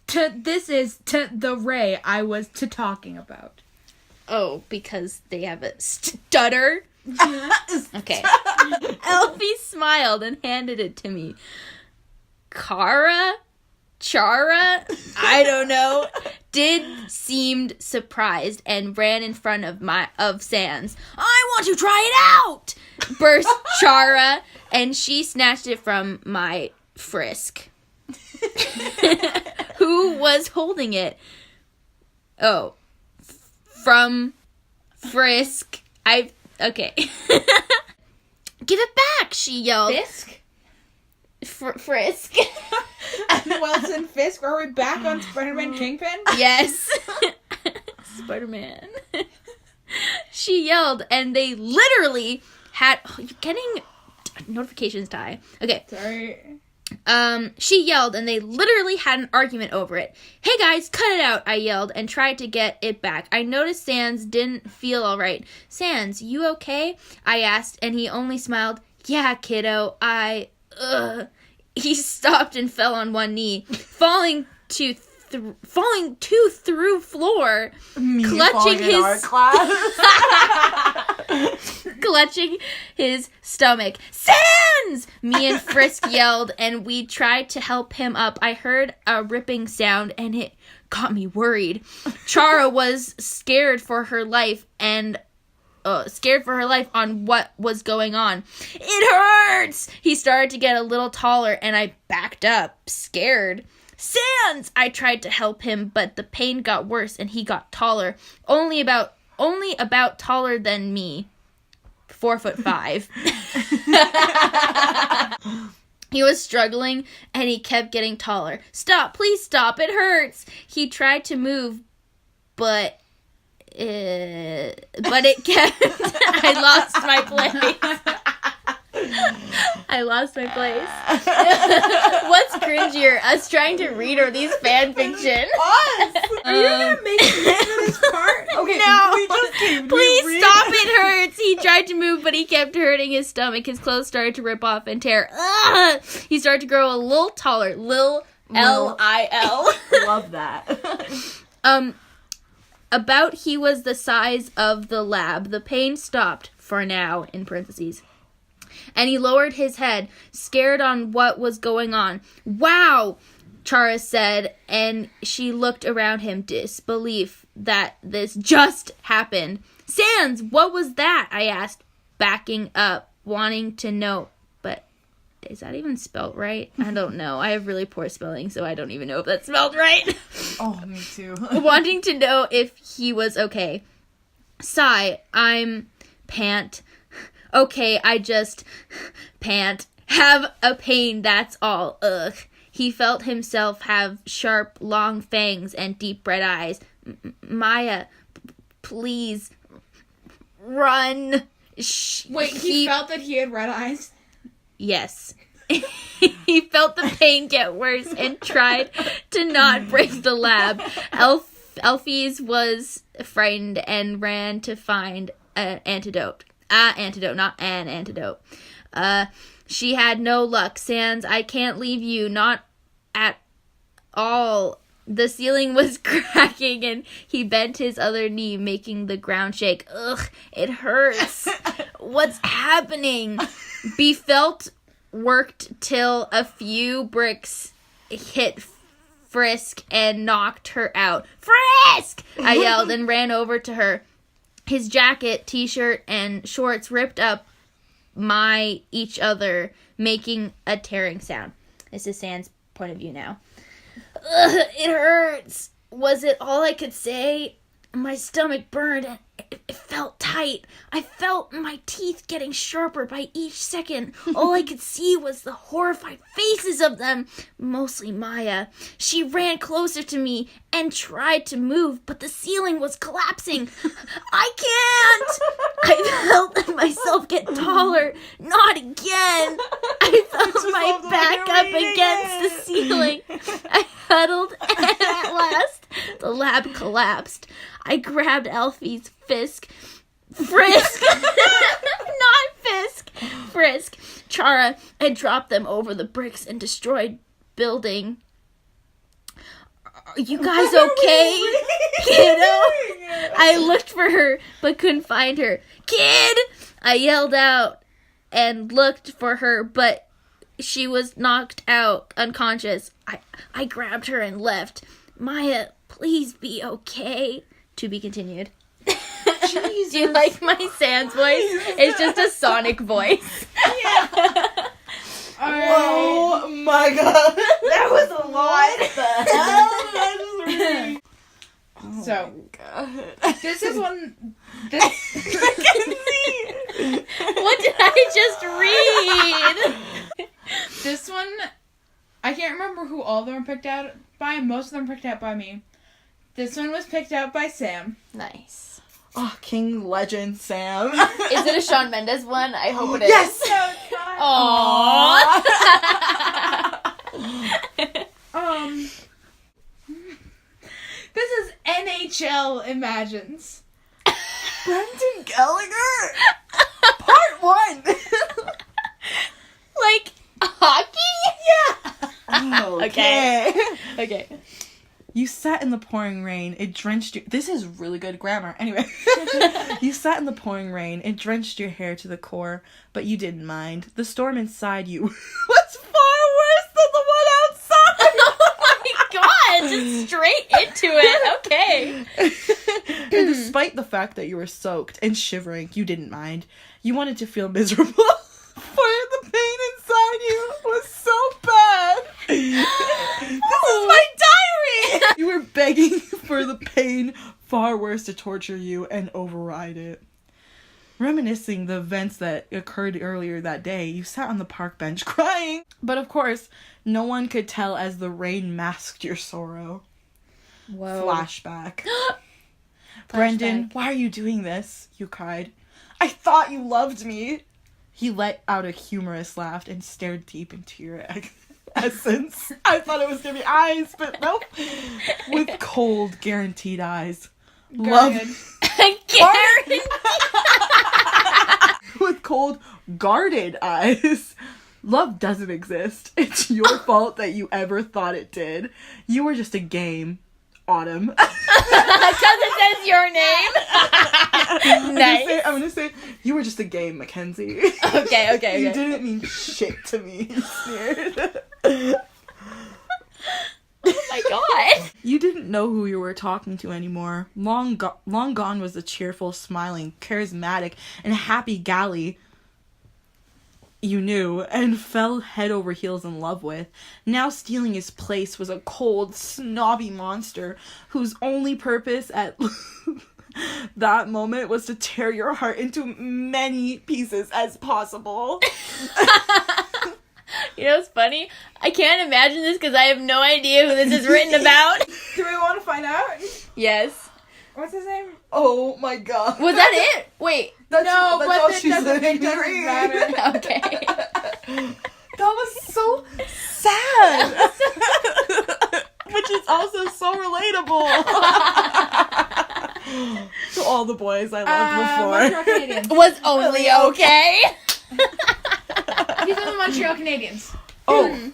this is the ray I was talking about. Oh, because they have a stutter? Okay. Alfie smiled and handed it to me. Chara? I don't know. Seemed surprised and ran in front of Sans. I want to try it out! Burst Chara, and she snatched it from my Frisk. Who was holding it? Oh. From Frisk. Okay. Give it back, she yelled. Fisk? Frisk. Wilson Fisk? Are we back on Spider-Man Kingpin? Yes. Spider-Man. She yelled, and they literally had... Oh, you're getting notifications, Ty. Okay. Sorry. She yelled, and they literally had an argument over it. Hey guys, cut it out, I yelled, and tried to get it back. I noticed Sans didn't feel alright. Sans, you okay? I asked, and he only smiled. Yeah, kiddo, He stopped and fell on one knee, falling to through floor, clutching his stomach. Sans! Me and Frisk yelled, and we tried to help him up. I heard a ripping sound, and it got me worried. Chara was scared for her life on what was going on. It hurts! He started to get a little taller, and I backed up, scared. Sans! I tried to help him, but the pain got worse and he got taller. Only about taller than me. 4'5". He was struggling and he kept getting taller. Stop, please stop, it hurts. He tried to move, but it kept... I lost my place. I lost my place. What's cringier, us trying to read or these fan fiction? Us! Are you gonna make me for this part? Okay, No. we just came. Please stop, it hurts. He tried to move, but he kept hurting his stomach. His clothes started to rip off and tear. Ugh! He started to grow a little taller. Lil. L-I-L. Love that. About he was the size of the lab. The pain stopped, for now, in parentheses. And he lowered his head, scared on what was going on. Wow, Chara said, and she looked around him, disbelief that this just happened. Sans, what was that? I asked, backing up, wanting to know. But is that even spelled right? I don't know. I have really poor spelling, so I don't even know if that's spelled right. Oh, me too. Wanting to know if he was okay. Sigh, I'm pant. Okay, I just pant. Have a pain, that's all. Ugh. He felt himself have sharp, long fangs and deep red eyes. Maya, please, run. Wait, he felt that he had red eyes? Yes. He felt the pain get worse and tried to not break the lab. Elfie's was frightened and ran to find an antidote. Antidote, not an antidote. She had no luck. Sans, I can't leave you, not at all. The ceiling was cracking and he bent his other knee, making the ground shake. Ugh, it hurts. What's happening? Befelt worked till a few bricks hit Frisk and knocked her out. Frisk! I yelled and ran over to her. His jacket, t-shirt, and shorts ripped up each other, making a tearing sound. This is Sans' point of view now. Ugh, it hurts. Was it all I could say? My stomach burned and it felt tight. I felt my teeth getting sharper by each second. All I could see was the horrified faces of them, mostly Maya. She ran closer to me and tried to move, but the ceiling was collapsing. I can't! I felt myself get taller. Not again. I felt my back up against the ceiling. I huddled and at last the lab collapsed. I grabbed Elfie's Frisk, not Fisk, Frisk, Chara, and dropped them over the bricks and destroyed building. Are you guys okay? Kiddo? I looked for her, but couldn't find her. Kid! I yelled out and looked for her, but she was knocked out, unconscious. I grabbed her and left. Maya, please be okay. To be continued. Jesus. Do you like my Sans voice? It's just a Sonic voice. Yeah. Oh my god. That was a lot. What the hell? So, this is one... Mackenzie! What did I just read? This one, I can't remember who all of them were picked out by. Most of them were picked out by me. This one was picked out by Sam. Nice. Oh, King Legend Sam. Is it a Shawn Mendes one? I hope it is. Yes! Aww. This is NHL Imagines. Brendan Gallagher? Part 1! Like, hockey? Yeah! Okay. You sat in the pouring rain, it drenched you. This is really good grammar. Anyway. You sat in the pouring rain, it drenched your hair to the core, but you didn't mind. The storm inside you was far worse than the one outside. Oh my god, just straight into it. Okay. And despite the fact that you were soaked and shivering, you didn't mind. You wanted to feel miserable. For the pain inside you was so bad. This is begging for the pain far worse to torture you and override it. Reminiscing the events that occurred earlier that day, you sat on the park bench crying. But of course, no one could tell as the rain masked your sorrow. Whoa. Flashback. Brendan, why are you doing this? You cried. I thought you loved me. He let out a humorous laugh and stared deep into your essence. I thought it was gonna be eyes, but nope. With cold, guaranteed eyes. Guarded. With cold, guarded eyes. Love doesn't exist. It's your fault that you ever thought it did. You were just a game. Autumn. Because it says your name. Nice. I'm gonna say you were just a game, Mackenzie. Okay. You didn't mean shit to me. You sneered. Oh my god. You didn't know who you were talking to anymore. Long gone was the cheerful, smiling, charismatic, and happy galley you knew and fell head over heels in love with. Now stealing his place was a cold, snobby monster whose only purpose at that moment was to tear your heart into many pieces as possible. You know what's funny? I can't imagine this because I have no idea who this is written about. Do we want to find out? Yes. What's his name? Oh my god. Was that it? Wait. That's No, but all it she's doesn't letting me read. matter. Okay. That was so sad. Which is also so relatable. To all the boys I loved Montreal before. Canadiens. Was only okay. These are the Montreal Canadiens. Oh.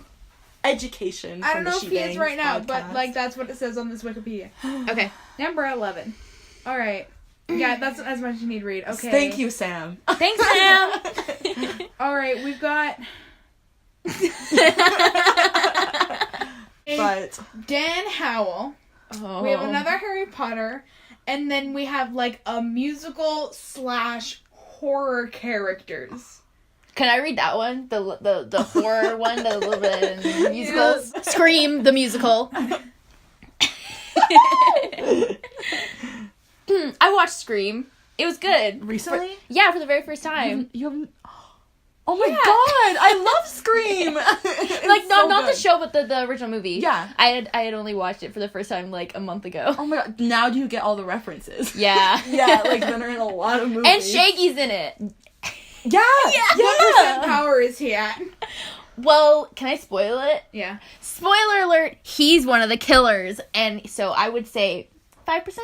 Education. I don't know if he is SheBangs right now, Podcast. but like that's what it says on this Wikipedia. Okay. Number 11. All right. Yeah, that's as much as you need to read. Okay. Thank you, Sam. Thanks, Sam. All right, we've got But Dan Howell. Oh. We have another Harry Potter, and then we have like a musical / horror characters. Can I read that one? The horror one, the little bit of musicals. Yes. Scream the musical. I watched Scream. It was good. recently? For the very first time. You haven't. Oh my god! I love Scream. Like not the show, but the original movie. Yeah. I had only watched it for the first time like a month ago. Oh my god! Now do you get all the references? Yeah. Yeah, like then are in a lot of movies. And Shaggy's in it. Yeah. What percent power is he at? Well, can I spoil it? Yeah. Spoiler alert, he's one of the killers, and so I would say 5%.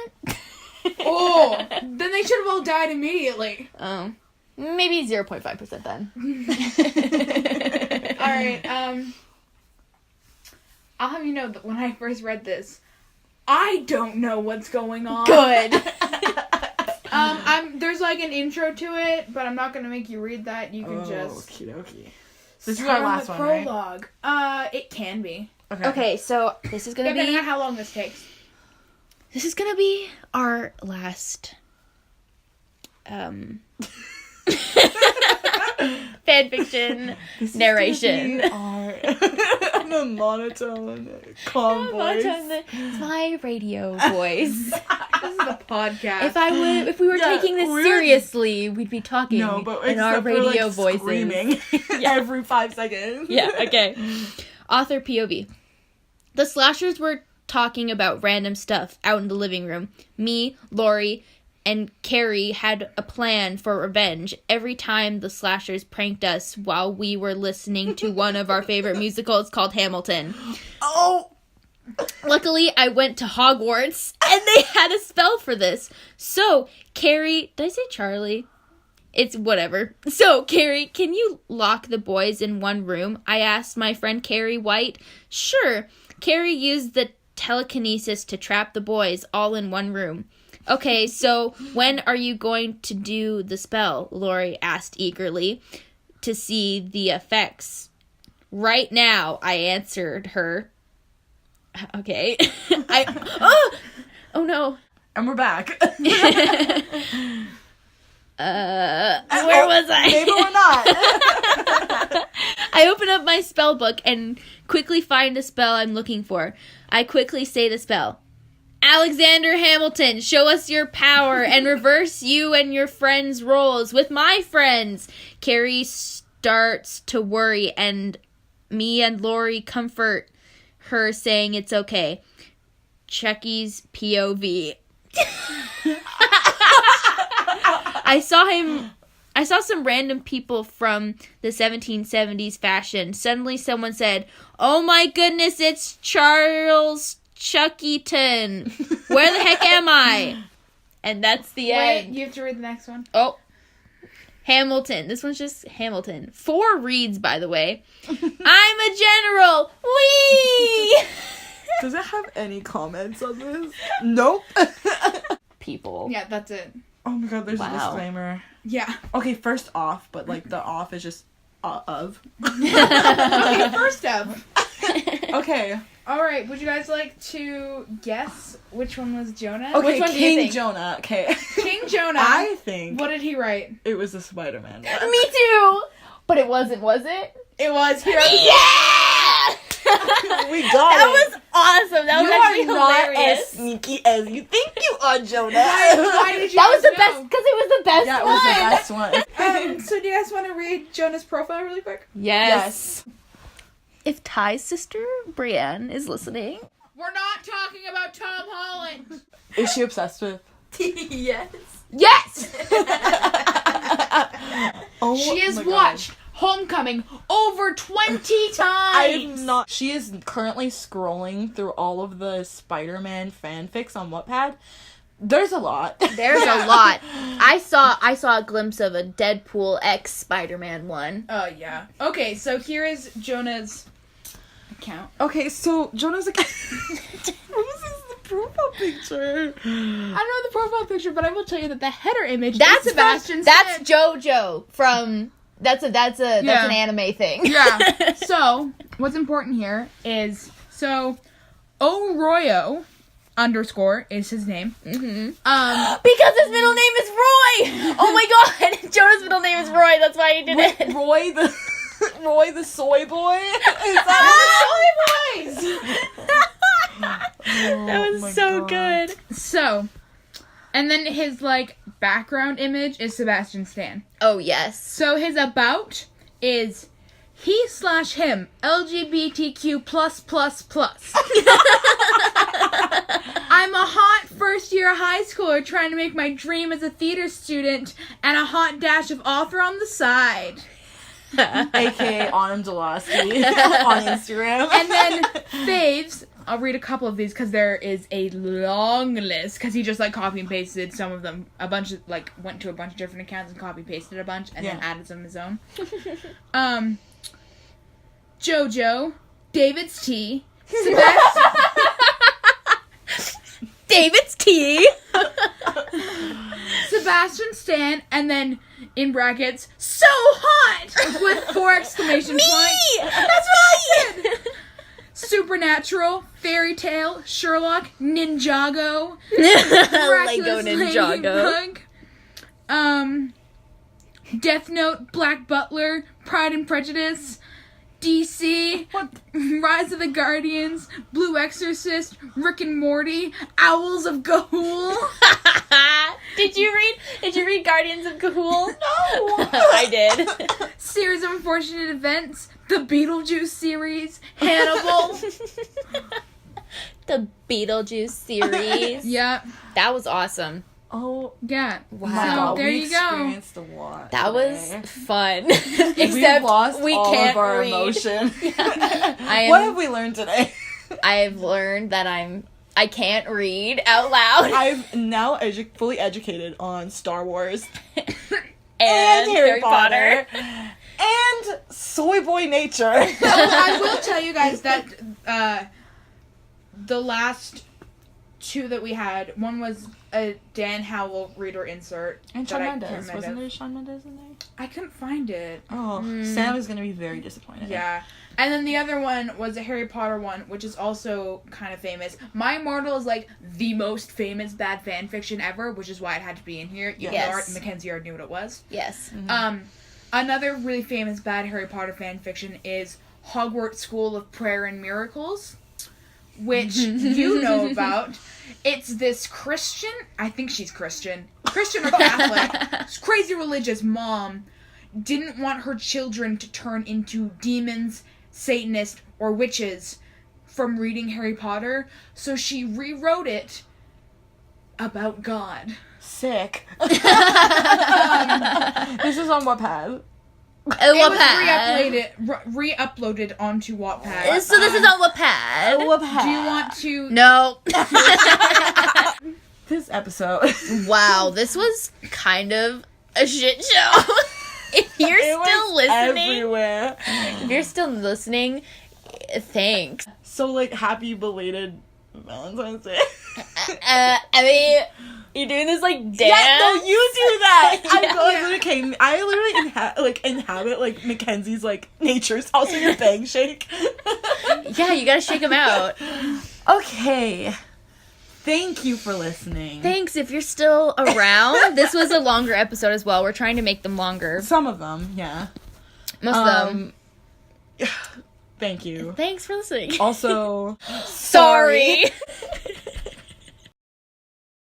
Oh, then they should have all died immediately. Oh. Maybe 0.5% then. All right, I'll have you know that when I first read this, I don't know what's going on. Good. There's like an intro to it, but I'm not gonna make you read that. You can just okie. This is start our on last the one, right? prologue. It can be. Okay, so this is gonna Depending be on how long this takes. this is gonna be our last fanfiction narration. The monotone, calm voice. It's my radio voice. This is a podcast. If we were taking this seriously, we'd be talking No, but in our except for, radio like, voices. screaming every 5 seconds. Yeah, okay. Author POV. The slashers were talking about random stuff out in the living room. Me, Lori, and Carrie had a plan for revenge every time the slashers pranked us while we were listening to one of our favorite musicals called Hamilton. Oh! Luckily, I went to Hogwarts, and they had a spell for this. So, Carrie... Did I say Charlie? It's whatever. So, Carrie, can you lock the boys in one room? I asked my friend Carrie White. Sure. Carrie used the telekinesis to trap the boys all in one room. Okay, so when are you going to do the spell? Lori asked eagerly to see the effects. Right now, I answered her. Okay. Oh no. And we're back. Where was I? Maybe we're not. I open up my spell book and quickly find the spell I'm looking for. I quickly say the spell. Alexander Hamilton, show us your power and reverse you and your friends' roles with my friends. Carrie starts to worry, and me and Lori comfort her, saying it's okay. Chucky's POV. I saw some random people from the 1770s fashion. Suddenly someone said, "Oh my goodness, it's Charles Chuckyton. Where the heck am I?" And that's the end. Wait, you have to read the next one. Oh. Hamilton. This one's just Hamilton. 4 reads, by the way. I'm a general. Whee! Does it have any comments on this? Nope. People. Yeah, that's it. Oh my god, there's a Wow. disclaimer. Yeah. Okay, first off, but like the off is just of. Okay, first up. Okay. All right, would you guys like to guess which one was Jonah? Okay, Which one do you King think? Jonah. Okay. King Jonah. I think What did he write? it was the Spider-Man one. Me too. But it wasn't, was it? It was Hero. Yeah! We got That it. was awesome. That was actually You are not hilarious. as sneaky as you think you are, Jonah. Why did you That was guys the best, know? because it was the best Yeah, it one. was the best one. So do you guys want to read Jonah's profile really quick? Yes. If Ty's sister, Brienne, is listening. We're not talking about Tom Holland. Is she obsessed with? Yes. Yes! Oh, She has my God. watched Homecoming over 20 times. I'm not. She is currently scrolling through all of the Spider-Man fanfics on Wattpad. There's a lot. There's a lot. I saw a glimpse of a Deadpool X Spider-Man one. Oh, yeah. Okay, so here is Jonah's account. Okay, so Jonah's like, this is the profile picture. I don't know the profile picture, but I will tell you that the header image That's is Sebastian That's Stan. JoJo from. That's an anime thing. Yeah. So, what's important here is, Oroyo _ is his name. Mm-hmm. Because his middle name is Roy. Oh my god, Jonah's middle name is Roy. That's why he did it. Roy the soy boy. Is Oh, boys! That was my so God. good. So, and then his, background image is Sebastian Stan. Oh yes. So his about is he/him LGBTQ+++. I'm a hot first-year high schooler trying to make my dream as a theater student and a hot dash of author on the side. AKA Autumn Delasky on Instagram. And then faves. I'll read a couple of these because there is a long list because he just copy and pasted some of them. A bunch of went to a bunch of different accounts and copy pasted a bunch and then added some of his own. JoJo, David's T, Sebastian, David's T. Sebastian Stan, and then in brackets, so hot with 4 exclamation points. That's right. Supernatural, Fairy Tale, Sherlock, Ninjago, Lego Ninjago, Death Note, Black Butler, Pride and Prejudice, DC, Rise of the Guardians, Blue Exorcist, Rick and Morty, Owls of Ga'Hoole. Did you read Guardians of Ga'Hoole? No. I did. Series of Unfortunate Events, the Beetlejuice series, Hannibal. The Beetlejuice series. Yeah. That was awesome. Oh, Yeah. Wow. my God, So there we you go. experienced a lot. That was today. fun. We Except lost we all can't of our read. emotion. I What have we learned today? I have learned that I can't read out loud. I've now fully educated on Star Wars and Harry Potter. and soy boy nature. I will tell you guys that the last 2 that we had, one was a Dan Howell reader insert. And that Shawn I can't Mendes. remember. Wasn't there Shawn Mendes in there? I couldn't find it. Oh, Sam is going to be very disappointed. Yeah. And then the other one was a Harry Potter one, which is also kind of famous. My Immortal is the most famous bad fan fiction ever, which is why it had to be in here. Even Yes. though Mackenzie already knew what it was. Yes. Another really famous bad Harry Potter fan fiction is Hogwarts School of Prayer and Miracles, which you know about. It's this Christian, I think she's Christian or Catholic, this crazy religious mom didn't want her children to turn into demons, Satanists, or witches from reading Harry Potter, so she rewrote it about God. Sick. This is on Wattpad. It was re-uploaded onto Wattpad. So this is on Wattpad. Do you want to... No. This episode. Wow, this was kind of a shit show. If you're still listening... everywhere. If you're still listening, thanks. So, like, happy belated Valentine's Day. I mean... You're doing this, like, dance? Yeah, no, you do that! Yeah. I literally inhabit, like, Mackenzie's, like, nature's house in your bang shake. Yeah, you gotta shake them out. Okay. Thank you for listening. Thanks, if you're still around. This was a longer episode as well. We're trying to make them longer. Some of them, yeah. Most of them. Thank you. Thanks for listening. Also, Sorry.